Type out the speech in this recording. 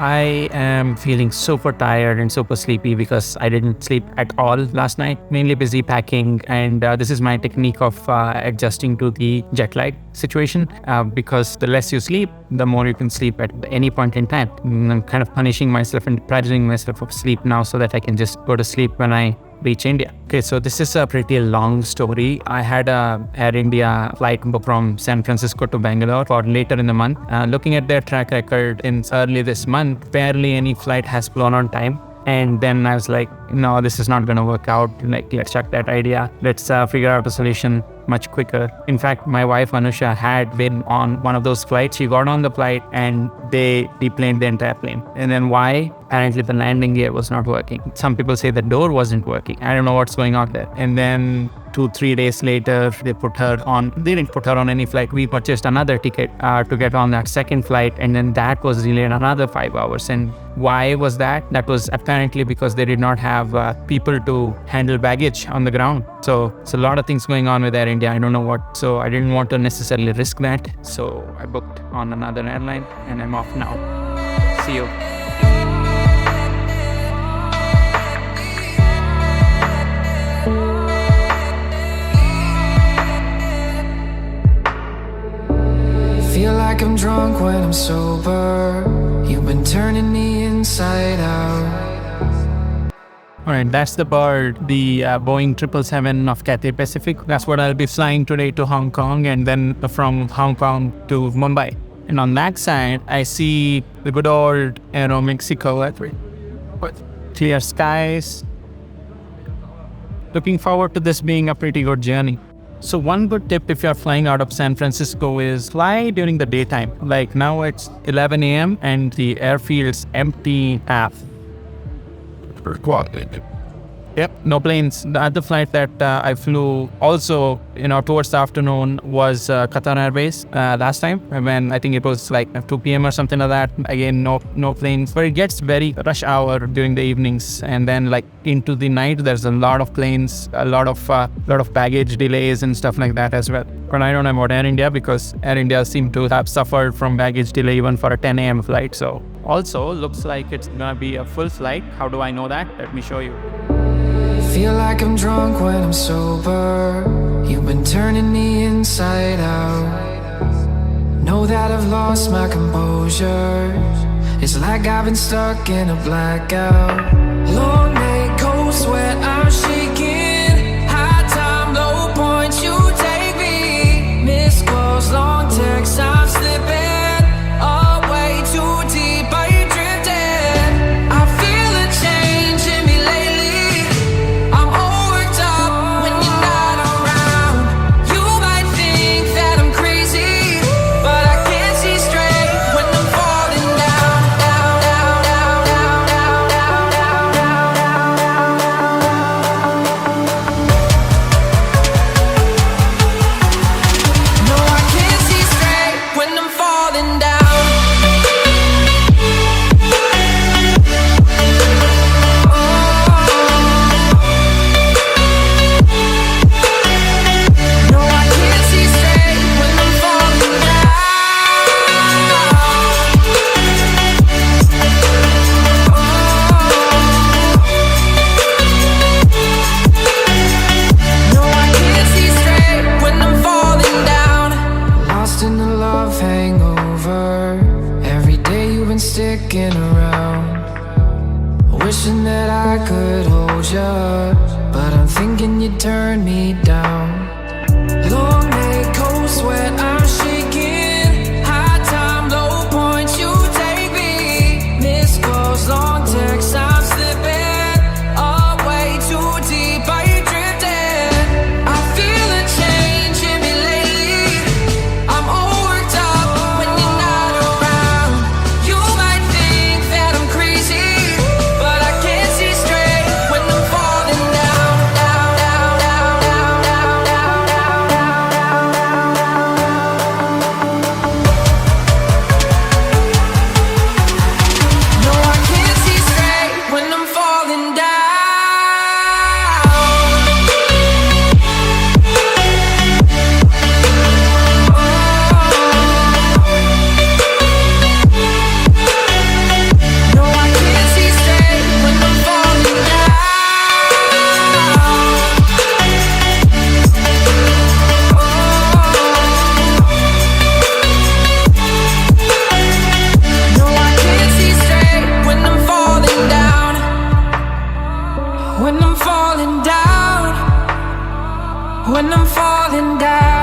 I am feeling super tired and super sleepy because I didn't sleep at all last night, mainly busy packing. And this is my technique of adjusting to the jet lag situation because the less you sleep, the more you can sleep at any point in time. I'm kind of punishing myself and depriving myself of sleep now so that I can just go to sleep when I reach India. Okay, so this is a pretty long story. I had a Air India flight from San Francisco to Bangalore for later in the month. Looking at their track record in early this month, barely any flight has flown on time. And then I was like, no, this is not going to work out. Like, let's chuck that idea. Let's figure out a solution much quicker. In fact, my wife Anusha had been on one of those flights. She got on the flight and they deplaned the entire plane. And then why? Apparently the landing gear was not working. Some people say the door wasn't working. I don't know what's going on there. And then 2-3 days later, they didn't put her on any flight. We purchased another ticket to get on that second flight. And then that was delayed another 5 hours. And why was that? That was apparently because they did not have people to handle baggage on the ground. So it's a lot of things going on with Air India. I don't know what. So I didn't want to necessarily risk that. So I booked on another airline and I'm off now. See you. Feel like I'm drunk when I'm sober. You've been turning me inside out. All right, that's the bird, the Boeing 777 of Cathay Pacific. That's what I'll be flying today to Hong Kong and then from Hong Kong to Mumbai. And on that side, I see the good old Aero Mexico with clear skies. Looking forward to this being a pretty good journey. So one good tip if you're flying out of San Francisco is fly during the daytime. Like now it's 11 a.m. and the airfield's empty half. Yep, no planes. The other flight that I flew also, towards the afternoon was Qatar Airways last time when I think it was like 2 p.m. or something like that. Again, no planes. But it gets very rush hour during the evenings, and then like into the night, there's a lot of planes, a lot of baggage delays and stuff like that as well. But I don't know about Air India because Air India seemed to have suffered from baggage delay even for a 10 a.m. flight. So also looks like it's gonna be a full flight. How do I know that? Let me show you. Feel like I'm drunk when I'm sober. You've been turning me inside out. Know that I've lost my composure. It's like I've been stuck in a blackout. Long night, cold sweat, I'm shaking. High time, low points, you take me. Missed calls, long texts, I'm slipping away too deep. Are you drifting? I feel a change in me lately. I'm overworked up when you're not around. You might think that I'm crazy, but I can't see straight when I'm falling down, down, down, down, down, down, down, down, down. when I'm falling down.